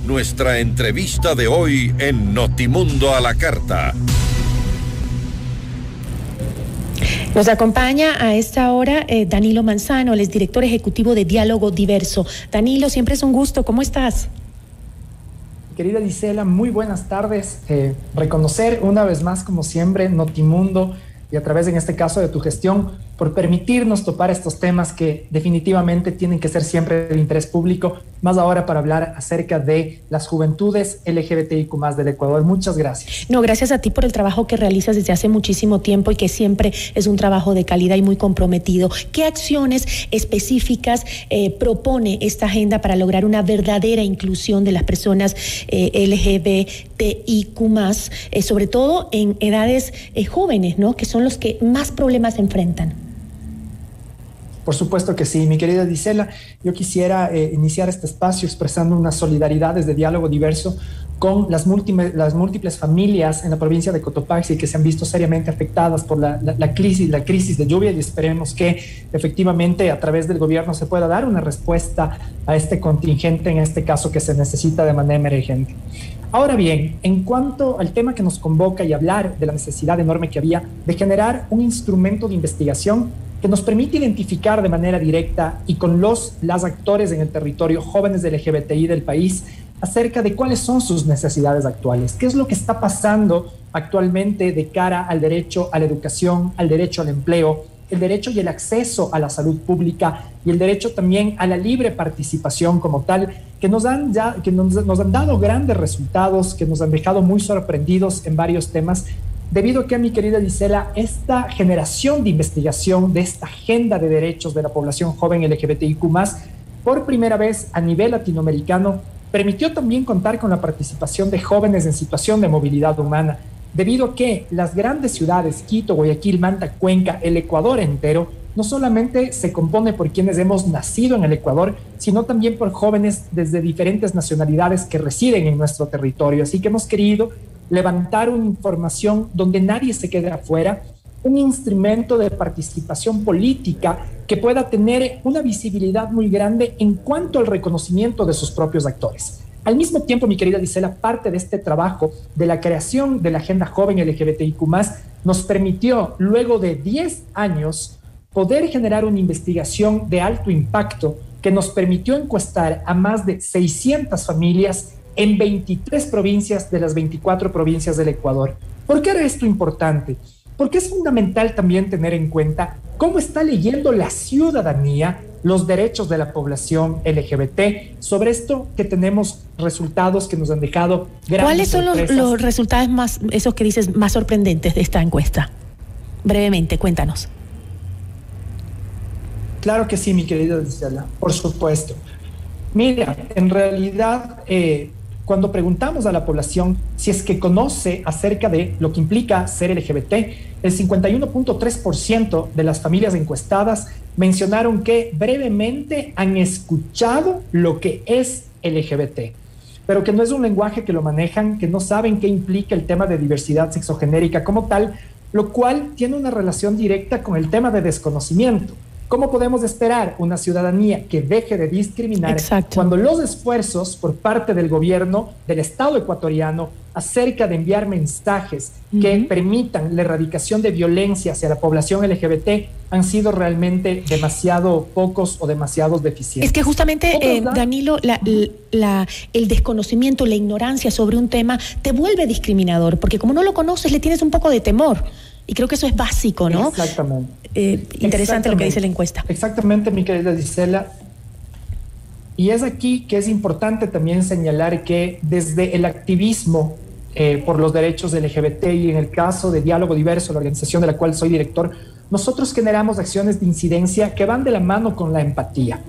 nuestra entrevista de hoy en Notimundo a la Carta. Nos acompaña a esta hora Danilo Manzano, él es director ejecutivo de Diálogo Diverso. Danilo, siempre es un gusto, ¿cómo estás? Querida Gisela, muy buenas tardes. Reconocer una vez más, como siempre, Notimundo y a través, en este caso, de tu gestión, por permitirnos topar estos temas que definitivamente tienen que ser siempre de interés público, más ahora para hablar acerca de las juventudes LGBTIQ+ del Ecuador. Muchas gracias. No, gracias a ti por el trabajo que realizas desde hace muchísimo tiempo y que siempre es un trabajo de calidad y muy comprometido. ¿Qué acciones específicas propone esta agenda para lograr una verdadera inclusión de las personas LGBTIQ+, sobre todo en edades jóvenes, ¿no?, que son los que más problemas enfrentan? Por supuesto que sí, mi querida Gisela. Yo quisiera iniciar este espacio expresando una solidaridad desde Diálogo Diverso con las múltiples familias en la provincia de Cotopaxi que se han visto seriamente afectadas por la crisis de lluvia, y esperemos que efectivamente a través del gobierno se pueda dar una respuesta a este contingente, en este caso que se necesita de manera emergente. Ahora bien, en cuanto al tema que nos convoca y hablar de la necesidad enorme que había de generar un instrumento de investigación que nos permite identificar de manera directa y con las actores en el territorio jóvenes del LGBTI del país acerca de cuáles son sus necesidades actuales, qué es lo que está pasando actualmente de cara al derecho a la educación, al derecho al empleo, el derecho y el acceso a la salud pública y el derecho también a la libre participación como tal, que nos han dado grandes resultados, que nos han dejado muy sorprendidos en varios temas, debido a que, mi querida Gisela, esta generación de investigación de esta agenda de derechos de la población joven LGBTIQ+, por primera vez a nivel latinoamericano, permitió también contar con la participación de jóvenes en situación de movilidad humana, debido a que las grandes ciudades, Quito, Guayaquil, Manta, Cuenca, el Ecuador entero, no solamente se compone por quienes hemos nacido en el Ecuador, sino también por jóvenes desde diferentes nacionalidades que residen en nuestro territorio. Así que hemos querido levantar una información donde nadie se quede afuera, un instrumento de participación política que pueda tener una visibilidad muy grande en cuanto al reconocimiento de sus propios actores. Al mismo tiempo, mi querida Gisela, parte de este trabajo de la creación de la Agenda Joven LGBTIQ+, nos permitió, luego de 10 años, poder generar una investigación de alto impacto que nos permitió encuestar a más de 600 familias en 23 provincias de las 24 provincias del Ecuador. ¿Por qué era esto importante? Porque es fundamental también tener en cuenta cómo está leyendo la ciudadanía los derechos de la población LGBT. Sobre esto que tenemos resultados que nos han dejado grandes sorpresas. ¿Cuáles son los resultados más, esos que dices, más sorprendentes de esta encuesta? Brevemente, cuéntanos. Claro que sí, mi querida Gisela, por supuesto. Mira, en realidad, cuando preguntamos a la población si es que conoce acerca de lo que implica ser LGBT, el 51.3% de las familias encuestadas mencionaron que brevemente han escuchado lo que es LGBT, pero que no es un lenguaje que lo manejan, que no saben qué implica el tema de diversidad sexogenérica como tal, lo cual tiene una relación directa con el tema de desconocimiento. ¿Cómo podemos esperar una ciudadanía que deje de discriminar cuando los esfuerzos por parte del gobierno, del Estado ecuatoriano, acerca de enviar mensajes que permitan la erradicación de violencia hacia la población LGBT han sido realmente demasiado pocos o demasiados deficientes? Es que justamente, Danilo, el desconocimiento, la ignorancia sobre un tema te vuelve discriminador, porque como no lo conoces, le tienes un poco de temor. Y creo que eso es básico, ¿no? Exactamente. Interesante lo que dice la encuesta. Exactamente, mi querida Gisela. Y es aquí que es importante también señalar que desde el activismo por los derechos LGBT y en el caso de Diálogo Diverso, la organización de la cual soy director, nosotros generamos acciones de incidencia que van de la mano con la empatía.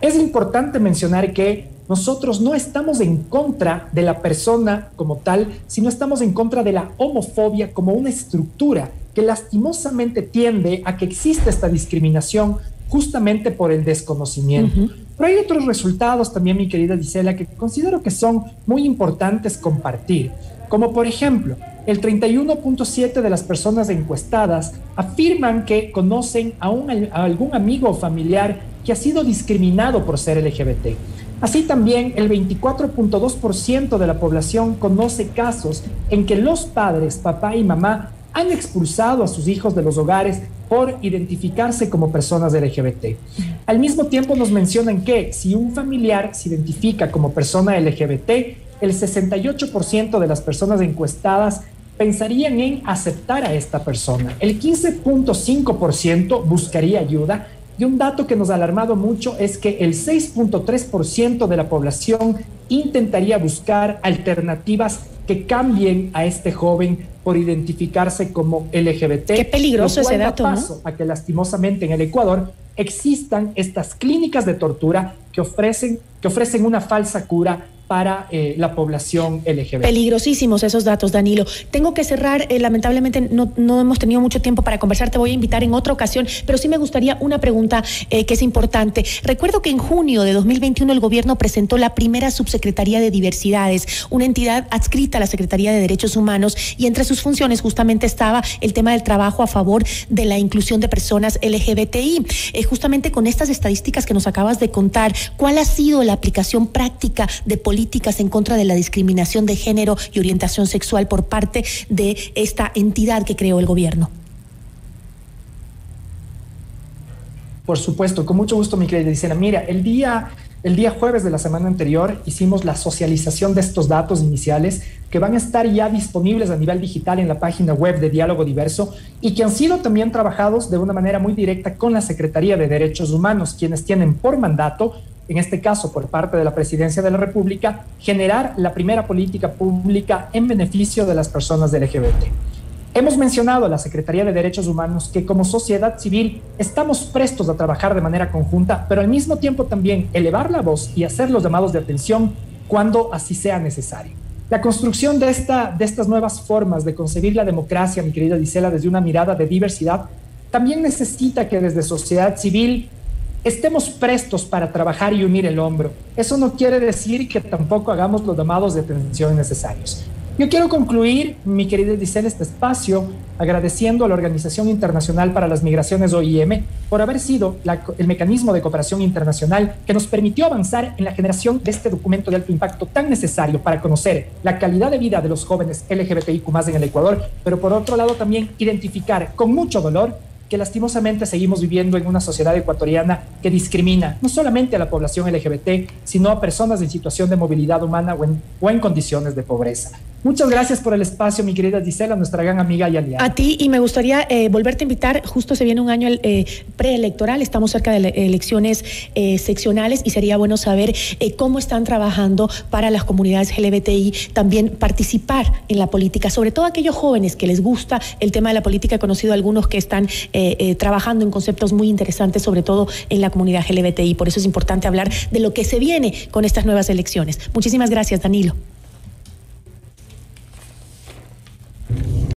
Es importante mencionar que nosotros no estamos en contra de la persona como tal, sino estamos en contra de la homofobia como una estructura que lastimosamente tiende a que exista esta discriminación justamente por el desconocimiento. Pero hay otros resultados también, mi querida Gisela, que considero que son muy importantes compartir. Como por ejemplo, el 31.7% de las personas encuestadas afirman que conocen a algún amigo o familiar que ha sido discriminado por ser LGBT. Así también, el 24.2% de la población conoce casos en que los padres, papá y mamá, han expulsado a sus hijos de los hogares por identificarse como personas LGBT. Al mismo tiempo nos mencionan que si un familiar se identifica como persona LGBT, el 68% de las personas encuestadas pensarían en aceptar a esta persona. El 15.5% buscaría ayuda. Y un dato que nos ha alarmado mucho es que el 6.3% de la población intentaría buscar alternativas que cambien a este joven por identificarse como LGBT. Qué peligroso ese dato, ¿no? Paso a que lastimosamente en el Ecuador existan estas clínicas de tortura que ofrecen una falsa cura para la población LGBT. Peligrosísimos esos datos, Danilo. Tengo que cerrar, lamentablemente no hemos tenido mucho tiempo para conversar, te voy a invitar en otra ocasión, pero sí me gustaría una pregunta que es importante. Recuerdo que en junio de 2021 el gobierno presentó la primera subsecretaría de Diversidades, una entidad adscrita a la Secretaría de Derechos Humanos, y entre sus funciones justamente estaba el tema del trabajo a favor de la inclusión de personas LGBTI. Justamente con estas estadísticas que nos acabas de contar, ¿cuál ha sido la aplicación práctica de políticas en contra de la discriminación de género y orientación sexual por parte de esta entidad que creó el gobierno? Por supuesto, con mucho gusto, mi querida Gisela. Mira, el día jueves de la semana anterior hicimos la socialización de estos datos iniciales que van a estar ya disponibles a nivel digital en la página web de Diálogo Diverso y que han sido también trabajados de una manera muy directa con la Secretaría de Derechos Humanos, quienes tienen por mandato, en este caso por parte de la Presidencia de la República, generar la primera política pública en beneficio de las personas LGBT. Hemos mencionado a la Secretaría de Derechos Humanos que como sociedad civil estamos prestos a trabajar de manera conjunta, pero al mismo tiempo también elevar la voz y hacer los llamados de atención cuando así sea necesario. La construcción de estas nuevas formas de concebir la democracia, mi querida Gisela, desde una mirada de diversidad, también necesita que desde sociedad civil estemos prestos para trabajar y unir el hombro. Eso no quiere decir que tampoco hagamos los llamados de atención necesarios. Yo quiero concluir, mi querida Gisela, este espacio agradeciendo a la Organización Internacional para las Migraciones, OIM, por haber sido el mecanismo de cooperación internacional que nos permitió avanzar en la generación de este documento de alto impacto tan necesario para conocer la calidad de vida de los jóvenes LGBTIQ+ en el Ecuador, pero por otro lado también identificar con mucho dolor que lastimosamente seguimos viviendo en una sociedad ecuatoriana que discrimina no solamente a la población LGBT, sino a personas en situación de movilidad humana o en condiciones de pobreza. Muchas gracias por el espacio, mi querida Gisela, nuestra gran amiga y aliada. A ti, y me gustaría volverte a invitar, justo se viene un año preelectoral, estamos cerca de elecciones seccionales y sería bueno saber cómo están trabajando para las comunidades LGBTI, también participar en la política, sobre todo aquellos jóvenes que les gusta el tema de la política. He conocido a algunos que están trabajando en conceptos muy interesantes, sobre todo en la comunidad LGBTI, por eso es importante hablar de lo que se viene con estas nuevas elecciones. Muchísimas gracias, Danilo.